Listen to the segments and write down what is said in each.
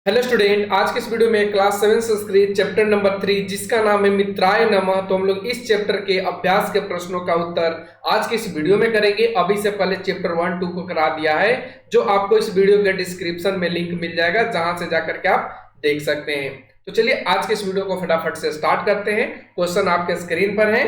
Hello student, आज के इस वीडियो में क्लास 7 संस्कृत चैप्टर नंबर 3 जिसका नाम है मित्राय नमः। तो हम लोग इस चैप्टर के अभ्यास के प्रश्नों का उत्तर आज के इस वीडियो में करेंगे। अभी से पहले चैप्टर 1 2 को करा दिया है, जो आपको इस वीडियो के डिस्क्रिप्शन में लिंक मिल जाएगा, जहां से जाकर के आप देख सकते हैं। तो चलिए आज के इस वीडियो को फटाफट से स्टार्ट करते हैं। क्वेश्चन आपके स्क्रीन पर है,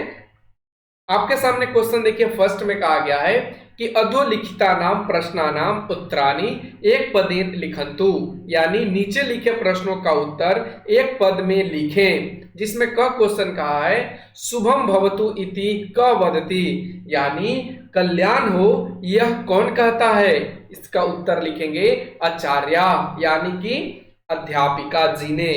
आपके सामने क्वेश्चन देखिए। फर्स्ट में कहा गया है कि अधोलिखिता नाम प्रश्नानाम उत्तराणि एक पदेन लिखन्तु, यानी नीचे लिखे प्रश्नों का उत्तर एक पद में लिखें। जिसमें क क्वेश्चन कहा है शुभम भवतु इति क वदति, यानी कल्याण हो यह कौन कहता है। इसका उत्तर लिखेंगे आचार्या, यानी कि अध्यापिका जी ने।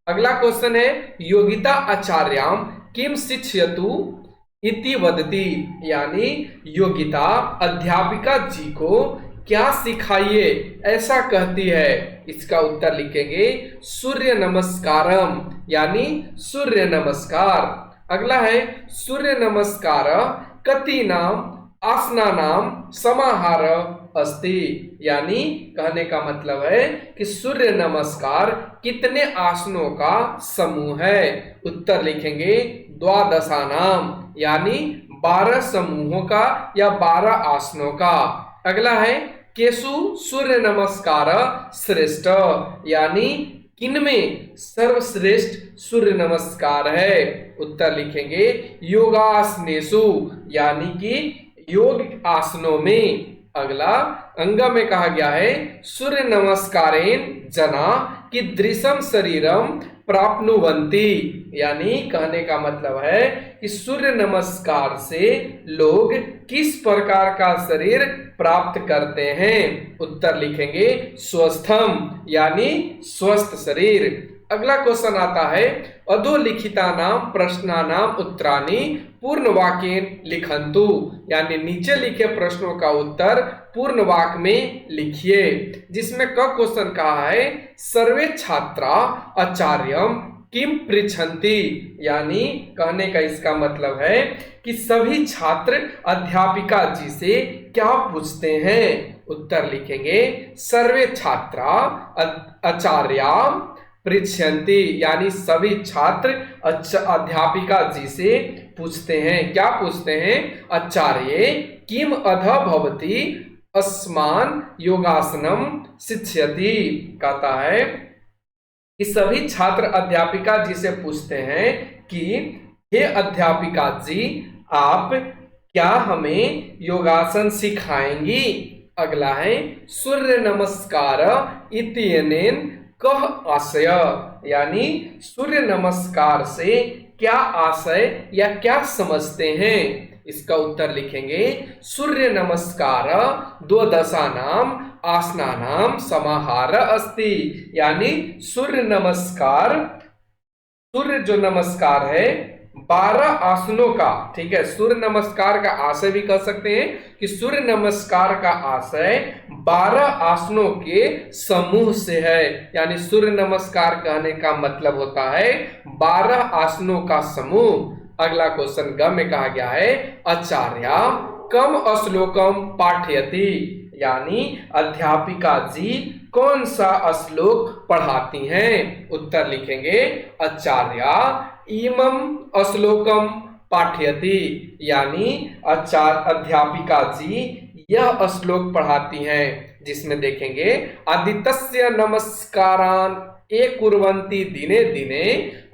अगला क्वेश्चन है योगिता आचार्याम किम शिक्षयतु इति वदति, यानी योगिता अध्यापिका जी को क्या सिखाइए ऐसा कहती है। इसका उत्तर लिखेंगे सूर्य नमस्कारम, यानी सूर्य नमस्कार। अगला है सूर्य नमस्कार कति नाम आसनानाम समाहार अस्ति, यानी कहने का मतलब है कि सूर्य नमस्कार कितने आसनों का समूह है। उत्तर लिखेंगे द्वादशानाम, यानी 12 समूहों का या 12 आसनों का। अगला है केशु सूर्य नमस्कार श्रेष्ठ, यानी किनमें सर्वश्रेष्ठ सूर्य नमस्कार है। उत्तर लिखेंगे योगासनेषु, यानी कि योग आसनों में। अगला अंग में कहा गया है सूर्य नमस्कारेण जना कीदृशम शरीरम प्राप्नुवन्ति, यानी कहने का मतलब है कि सूर्य नमस्कार से लोग किस प्रकार का शरीर प्राप्त करते हैं। उत्तर लिखेंगे स्वस्थम, यानी स्वस्थ शरीर। अगला क्वेश्चन आता है अधोलिखिता नाम प्रश्नानाम उत्तराणि पूर्ण वाक्येन लिखन्तु, यानी नीचे लिखे प्रश्नों का उत्तर पूर्ण वाक्य में लिखिए। जिसमें क क्वेश्चन कहा है सर्वे छात्रा आचार्यम किम पृच्छन्ति, यानी कहने का इसका मतलब है कि सभी छात्र अध्यापिका जी से क्या पूछते हैं। उत्तर लिखेंगे सर्वे छात्रा आचार्याम पृच्छन्ति, यानी सभी छात्र अध्यापिका जी से पूछते हैं। क्या पूछते हैं? आचार्य किम अध भवति अस्मान योगासनम शिक्षयति, कहता है कि सभी छात्र अध्यापिका जी से पूछते हैं कि हे अध्यापिका जी, आप क्या हमें योगासन सिखाएंगी। अगला है सूर्य नमस्कार इत्यनेन कह आशय, यानी सूर्य नमस्कार से क्या आशय या क्या समझते हैं। इसका उत्तर लिखेंगे सूर्य नमस्कार द्वादशानाम आसनानाम समाहार अस्ति, यानी सूर्य नमस्कार, सूर्य जो नमस्कार है 12 आसनों का, ठीक है। सूर्य नमस्कार का आशय भी कह सकते हैं कि सूर्य नमस्कार का आशय 12 आसनों के समूह से है, यानी सूर्य नमस्कार कहने का मतलब होता है 12 आसनों का समूह। अगला क्वेश्चन ग में कहा गया है आचार्या कम श्लोकम पाठयति, यानी अध्यापिका जी कौन सा श्लोक पढ़ाती हैं। उत्तर लिखेंगे आचार्या इमं श्लोकम पाठयति, यानी अध्यापिका जी यह श्लोक पढ़ाती हैं। जिसमें देखेंगे आदित्यस्य नमस्कारान ये कुर्वन्ति दिने दिने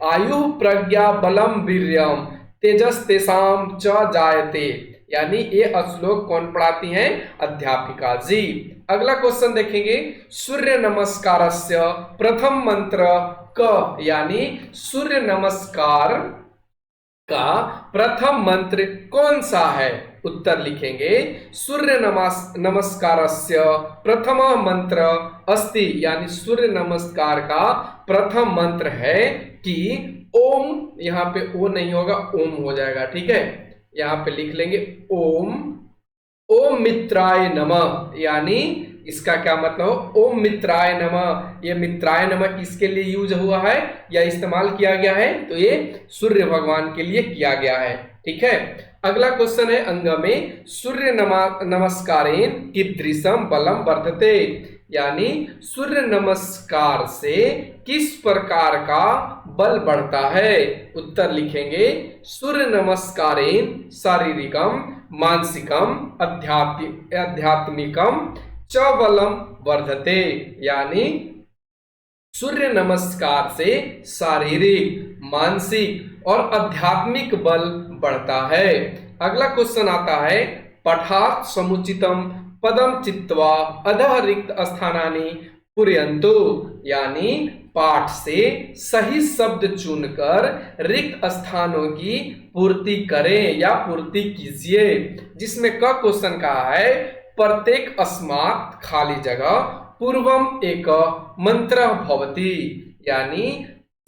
आयु प्रज्ञा बलम वीर्यम तेजस तेषाम च जायते, यानी ये श्लोक कौन पढ़ाती हैं? अध्यापिका जी। अगला क्वेश्चन देखेंगे सूर्य नमस्कारस्य प्रथम मंत्र क, यानी सूर्य नमस्कार का प्रथम मंत्र कौन सा है। उत्तर लिखेंगे सूर्य नमस्कारस्य प्रथम मंत्र अस्ति, यानी सूर्य नमस्कार का प्रथम मंत्र है कि ओम, यहाँ पे ओ नहीं होगा, ओम हो जाएगा, ठीक है। यहाँ पे लिख लेंगे ओम ओम मित्राय नमः, यानी इसका क्या मतलब? ओम मित्राय नमः। ये मित्राय नमः किसके लिए यूज हुआ है या इस्तेमाल किया गया है? तो ये सूर्य भगवान के लिए किया गया है, ठीक है। अगला क्वेश्चन है अंग में सूर्य नमस्कारेण कीदृशम बलम वर्धते, यानी सूर्य नमस्कार से किस प्रकार का बल बढ़ता है? उत्तर लिखेंगे सूर्य नमस्कारेण शारीरिकम मानसिकम आध्यात्मिकम च बलम वर्धते, यानी सूर्य नमस्कार से शारीरिक मानसिक और आध्यात्मिक बल बढ़ता है। अगला क्वेश्चन आता है पठात् समुचितम पदम चित्वा अधः रिक्त स्थानानि पूरयन्तु, यानी पाठ से सही शब्द चुनकर रिक्त स्थानों की पूर्ति करें या पूर्ति कीजिए। जिसमें क क्वेश्चन कहा है प्रत्येक अस्मात् खाली जगह पूर्वम एक मंत्र भवति, यानी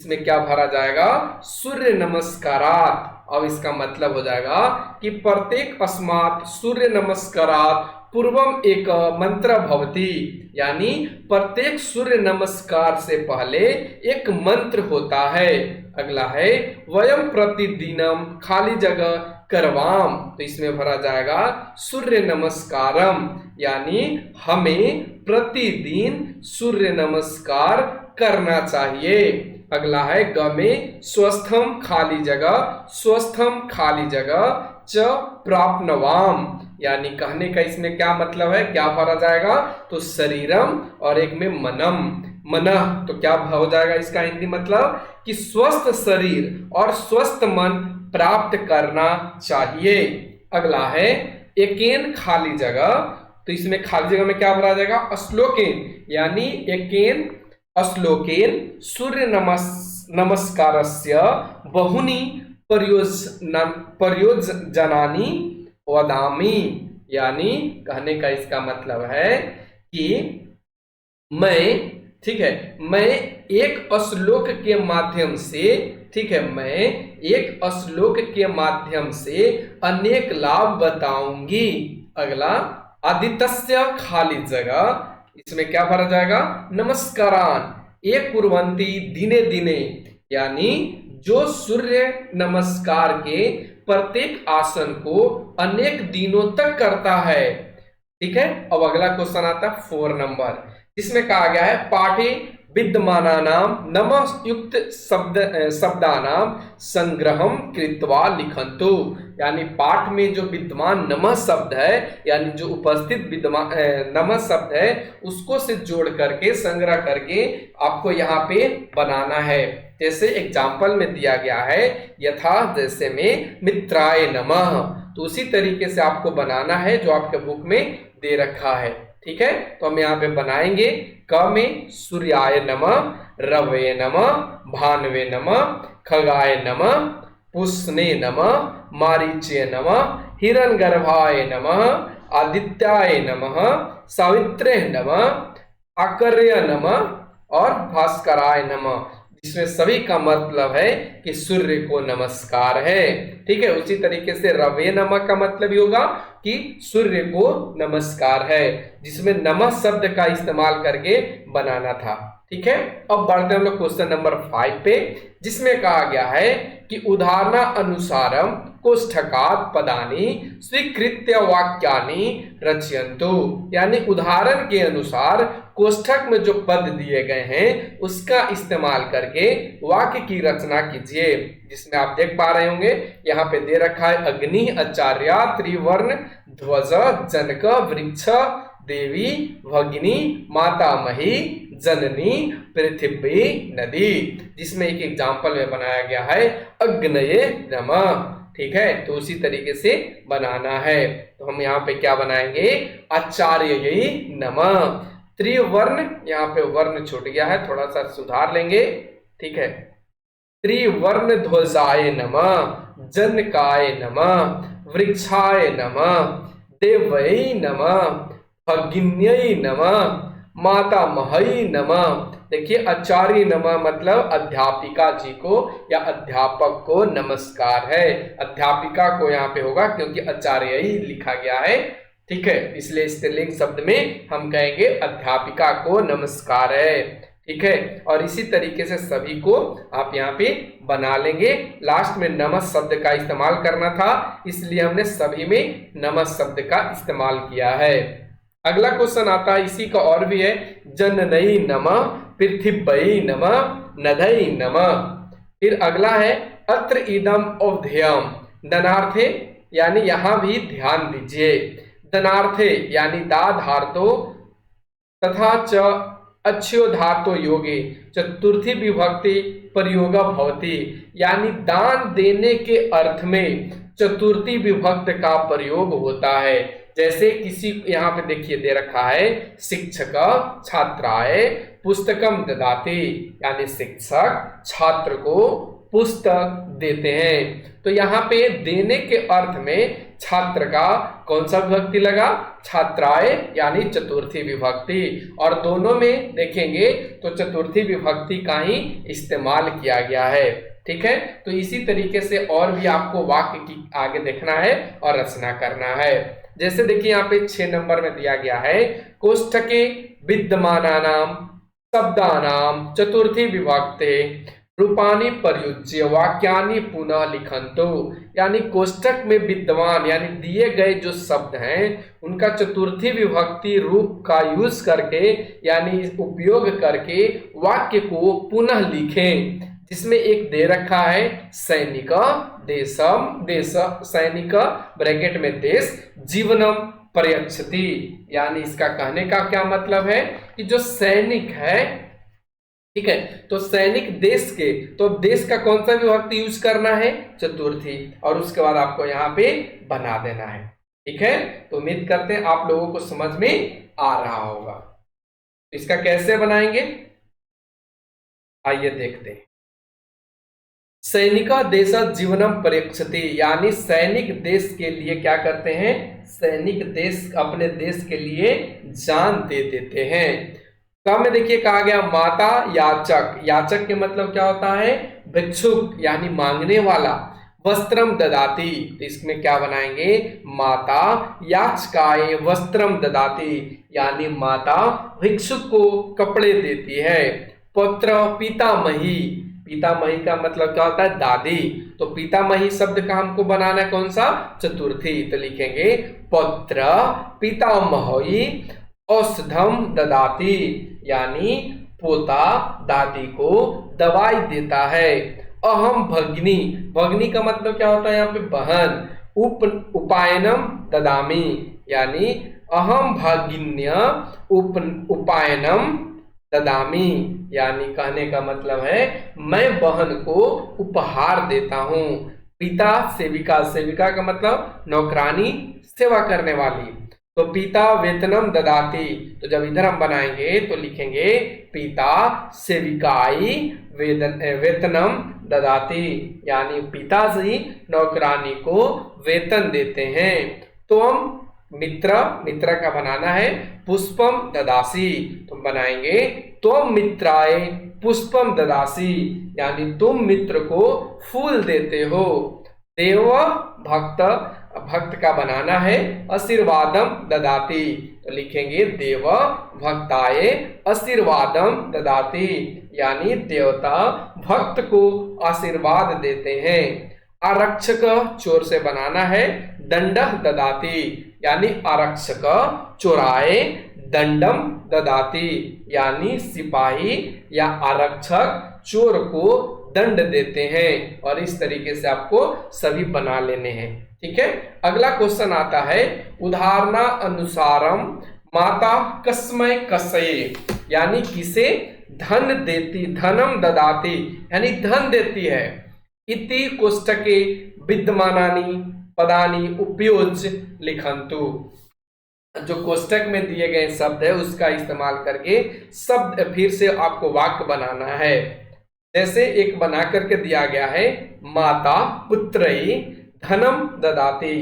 इसमें क्या भरा जाएगा? सूर्य नमस्कारात्। अब इसका मतलब हो जाएगा कि प्रत्येक अस्मात् सूर्य नमस्कारात् पूर्वम एक मंत्र भवति, यानी प्रत्येक सूर्य नमस्कार से पहले एक मंत्र होता है। अगला है वयम प्रतिदिनम खाली जगह करवाम, तो इसमें भरा जाएगा सूर्य नमस्कारम, यानी हमें प्रतिदिन सूर्य नमस्कार करना चाहिए। अगला है ग में स्वस्थम खाली जगह च प्राप्नवाम, यानी कहने का इसमें क्या मतलब है, क्या भरा जाएगा? तो शरीरम और एक में मनम, मनः, तो क्या हो जाएगा इसका हिंदी मतलब कि स्वस्थ शरीर और स्वस्थ मन प्राप्त करना चाहिए। अगला है एकेन खाली जगह, तो इसमें खाली जगह में क्या भरा जाएगा? अश्लोकेन, यानी एकेन अश्लोकेन सूर्य नमस्कारस्य बहुनी प्रयोजनानि वदामि, यानी कहने का इसका मतलब है कि मैं एक श्लोक के माध्यम से, मैं एक श्लोक के माध्यम से अनेक लाभ बताऊंगी। अगला आदित्यस्य खाली जगह, इसमें क्या भरा जाएगा? नमस्कारान ये कुर्वन्ति दिने दिने, यानी जो सूर्य नमस्कार के प्रत्येक आसन को अनेक दिनों तक करता है। ठीक है, अब अगला क्वेश्चन आता है 4 नंबर, जिसमें कहा गया है पाठे विद्यमानानाम नमः युक्त शब्दानाम संग्रहम कृत्वा लिखन्तु, यानी पाठ में जो विद्यमान नमः शब्द है, यानी जो उपस्थित विद्यमान नमः शब्द है, उसको से जोड़ करके संग्रह करके आपको यहाँ पे बनाना है। जैसे एग्जाम्पल में दिया गया है यथा जैसे में मित्राय नमः, तो उसी तरीके से आपको बनाना है जो आपके बुक में दे रखा है। ठीक है, तो हम यहाँ पे बनाएंगे क में सूर्याय नमः, रवये नमः, भानवे नमः, खगाय नमः, पुष्णे नमः, मारीचे नमः, हिरण्यगर्भाय नमः, आदित्याय नमः, सावित्रे नमः, आकर्य नमः और भास्कराय नमः, जिसमें सभी का मतलब है कि सूर्य को नमस्कार है। ठीक है, उसी तरीके से रवे नमः का मतलब ही होगा कि सूर्य को नमस्कार है, जिसमें नमः शब्द का इस्तेमाल करके बनाना था। ठीक है, अब बढ़ते हैं हम लोग क्वेश्चन नंबर 5 पे, जिसमें कहा गया है कि उदाहरण अनुसारम कोष्ठकात् पदानि स्वीकृत्य वाक्यानि रचयन्तु, यानी उदाहरण के अनुसार कोष्ठक में जो पद दिए गए हैं उसका इस्तेमाल करके वाक्य की रचना कीजिए। जिसमें आप देख पा रहे होंगे यहाँ पे दे रखा है अग्नि, आचार्य, त्रिवर्ण, ध्वज, जनक, वृक्ष, देवी, भगिनी, मातामही, जननी, पृथ्वी, नदी, जिसमें एक एग्जाम्पल में बनाया गया है अग्नये नमः। ठीक है, तो उसी तरीके से बनाना है। तो हम यहाँ पे क्या बनाएंगे? आचार्यये नमः। त्रिवर्ण, यहाँ पे वर्ण छूट गया है, थोड़ा सा सुधार लेंगे। ठीक है, त्रिवर्ण ध्वजाय नमः, जनकाय नमः, वृक्षाय नमः, देवै नमः, भगिन्यै नमः, मातामहै नमः। देखिए आचार्य नमः मतलब अध्यापिका जी को या अध्यापक को नमस्कार है। अध्यापिका को यहाँ पे होगा क्योंकि आचार्य ही लिखा गया है। ठीक है, इसलिए स्त्रीलिंग शब्द में हम कहेंगे अध्यापिका को नमस्कार है। ठीक है, और इसी तरीके से सभी को आप यहाँ पे बना लेंगे। लास्ट में नमः शब्द का इस्तेमाल करना था, इसलिए हमने सभी में नमः शब्द का इस्तेमाल किया है। अगला क्वेश्चन आता है, इसी का और भी है, जननई नमः, पृथिव्यै नमः, नदई नमः। फिर अगला है अत्र इदम अवधेयम, दनार्थे यानी यहां भी ध्यान दीजिए, दनार्थे यानी दा धार्तो तथा च अच्छो धार्तो योगे चतुर्थी विभक्ति प्रयोगा भवति, यानी दान देने के अर्थ में चतुर्थी विभक्त का प्रयोग होता है। जैसे किसी, यहाँ पे देखिए दे रखा है, शिक्षक छात्राय पुस्तकम ददाति, यानी शिक्षक छात्र को पुस्तक देते हैं। तो यहाँ पे देने के अर्थ में छात्र का कौन सा विभक्ति लगा, छात्राय यानी चतुर्थी विभक्ति, और दोनों में देखेंगे तो चतुर्थी विभक्ति का ही इस्तेमाल किया गया है। ठीक है, तो इसी तरीके से और भी आपको वाक्य की आगे देखना है और रचना करना है। जैसे देखिए यहाँ पे 6 नंबर में दिया गया है, कोष्ठके विद्यमानानाम शब्दानाम चतुर्थी विभक्ते रूपानी प्रयुज्य वाक्यानि पुनः लिखन्तु, यानी कोष्ठक में विद्यमान यानी दिए गए जो शब्द हैं उनका चतुर्थी विभक्ति रूप का यूज करके यानी उपयोग करके वाक्य को पुनः लिखें। जिसमें एक दे रखा है सैनिक देशम, देश सैनिक ब्रैकेट में देश, जीवनम प्रयच्छति, यानी इसका कहने का क्या मतलब है कि जो सैनिक है, ठीक है, तो सैनिक देश के, तो देश का कौन सा विभक्ति यूज करना है, चतुर्थी, और उसके बाद आपको यहाँ पे बना देना है। ठीक है, तो उम्मीद करते हैं आप लोगों को समझ में आ रहा होगा। इसका कैसे बनाएंगे आइए देखते हैं। सैनिक देश जीवनम परीक्षति, यानी सैनिक देश के लिए क्या करते हैं, सैनिक देश अपने देश के लिए जान दे देते हैं। काम में देखिए कहा गया माता याचक, याचक के मतलब क्या होता है, भिक्षुक यानी मांगने वाला, वस्त्रम ददाति, तो इसमें क्या बनाएंगे, माता याचकाय वस्त्रम ददाति, यानी माता भिक्षुक को कपड़े देती है। पुत्र पितामही, पितामही का मतलब क्या होता है, दादी, तो पितामही शब्द का हमको बनाना है कौन सा, चतुर्थी, तो लिखेंगे पुत्र पितामही औषधम ददाति, यानी पोता दादी को दवाई देता है। अहम भगिनी, भगिनी का मतलब क्या होता है यहाँ पे, बहन। उपायनम ददामी, यानी अहम भगिन्य उपायनम ददामी, यानी कहने का मतलब है मैं बहन को उपहार देता हूँ। पिता सेविका, सेविका का मतलब नौकरानी, सेवा करने वाली, तो पिता वेतनम ददाति, तो जब इधर हम बनाएंगे तो लिखेंगे पिता सेविकाई वेतनम ददाति, यानी पिताजी नौकरानी को वेतन देते हैं। तो हम मित्र, मित्र का बनाना है पुष्पम ददासी, तुम बनाएंगे तुम मित्राय पुष्पम ददासी, यानी तुम मित्र को फूल देते हो। देव भक्त, भक्त का बनाना है आशीर्वादम ददाति, तो लिखेंगे देव भक्ताय आशीर्वादम ददाति, यानी देवता भक्त को आशीर्वाद देते हैं। आरक्षक चोर से बनाना है दंडः ददाति, यानी आरक्षक चोराए दंडम ददाति, यानी सिपाही या आरक्षक चोर को दंड देते हैं। और इस तरीके से आपको सभी बना लेने हैं। ठीक है, अगला क्वेश्चन आता है उदाहरणा अनुसारम माता कस्मै कस्ये, यानी किसे धन देती, धनम ददाति, यानी धन देती है। इति कोष्ठके विद्यमानानि पदानि उपयोज्य लिखन्तु, जो कोष्ठक में दिए गए शब्द है उसका इस्तेमाल करके शब्द फिर से आपको वाक्य बनाना है। जैसे एक बना करके दिया गया है माता पुत्रई धनम ददाति,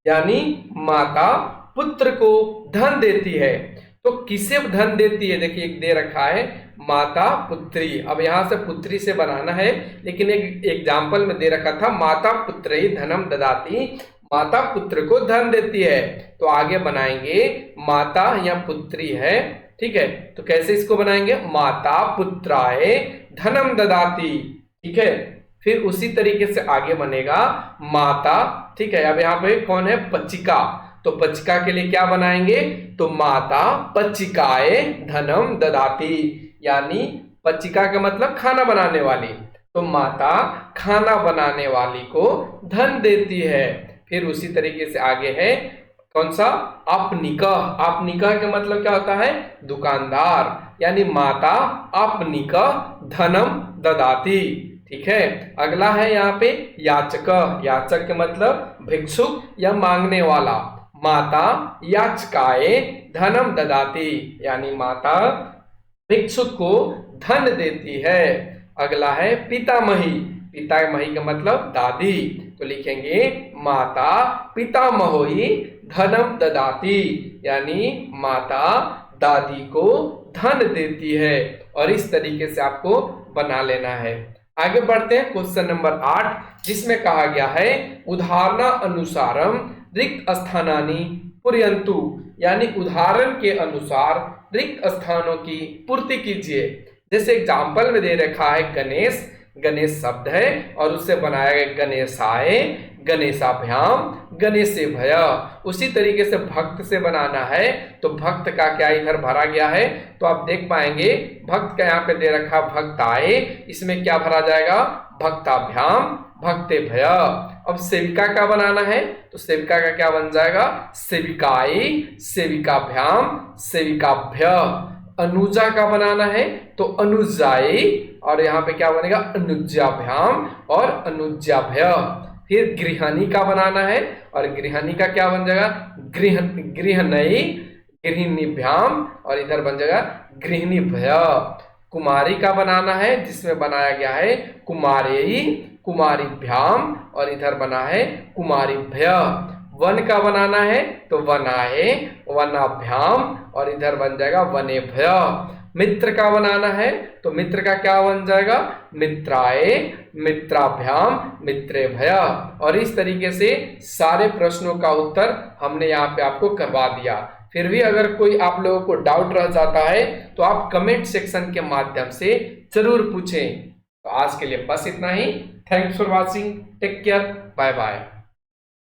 यानी माता पुत्र को धन देती है। तो किसे धन देती है, देखिए एक दे रखा है माता पुत्री, अब यहां से पुत्री से बनाना है, लेकिन एक एग्जाम्पल में दे रखा था माता पुत्रई धनम ददाति, माता पुत्र को धन देती है। तो आगे बनाएंगे माता या पुत्री है, ठीक है, तो कैसे इसको बनाएंगे, माता पुत्राय धनम ददाति, ठीक है। फिर उसी तरीके से आगे बनेगा माता, ठीक है। अब यहाँ पे कौन है, पचिका, तो पचिका के लिए क्या बनाएंगे, तो माता पचिकाए धनम ददाती, यानी पचिका का मतलब खाना बनाने वाली, तो माता खाना बनाने वाली को धन देती है। फिर उसी तरीके से आगे है कौन सा, आपनिकः। आपनिकः का मतलब क्या होता है, दुकानदार, यानी माता आपनिकः धनम ददाती। ठीक है, अगला है यहाँ पे याचक। याचक के मतलब भिक्षुक या मांगने वाला, माता याचकाए धनम ददाती, यानी माता भिक्षुक को धन देती है। अगला है पितामही। पितामही का मतलब दादी, तो लिखेंगे माता पितामही धनम ददाती, यानी माता दादी को धन देती है। और इस तरीके से आपको बना लेना है। आगे बढ़ते हैं क्वेश्चन नंबर 8, जिसमें कहा गया है उदाहरण अनुसारम रिक्त स्थानानि पूरयन्तु, यानी उदाहरण के अनुसार रिक्त स्थानों की पूर्ति कीजिए। जैसे एग्जाम्पल में दे रखा है गणेश, गणेश शब्द है और उससे बनाया गया गणेशाय, गणेशाभ्याम, गणेशे भय। उसी तरीके से भक्त से बनाना है, तो भक्त का क्या इधर भरा गया है, तो आप देख पाएंगे भक्त का यहाँ पे दे रखा भक्ताए, इसमें क्या भरा जाएगा, भक्ताभ्याम, भक्ते भय। अब सेविका का बनाना है, तो सेविका का क्या बन जाएगा, सेविकाई, सेविकाभ्याम, सेविकाभ्य। अनुजा का बनाना है, तो अनुजाई, और यहाँ पे क्या बनेगा, अनुज्याभ्याम और अनुज्याभ्य। फिर गृहिणी का बनाना है, और गृहिणी का क्या बन जाएगा, गृहिणी, गृहिणीभ्याम, और इधर बन जाएगा गृहिणी भय। कुमारी का बनाना है, जिसमें बनाया गया है कुमारेयी, कुमारीभ्याम, और इधर बना है कुमारी भय। वन का बनाना है, तो वनाए, वनाभ्याम, और इधर बन जाएगा वने भय। मित्र का बनाना है, तो मित्र का क्या बन जाएगा, मित्राए, मित्राभ्याम, मित्रे भय। और इस तरीके से सारे प्रश्नों का उत्तर हमने यहाँ पे आपको करवा दिया। फिर भी अगर कोई आप लोगों को डाउट रह जाता है तो आप कमेंट सेक्शन के माध्यम से जरूर पूछें। तो आज के लिए बस इतना ही। Thanks for watching, take care, bye bye.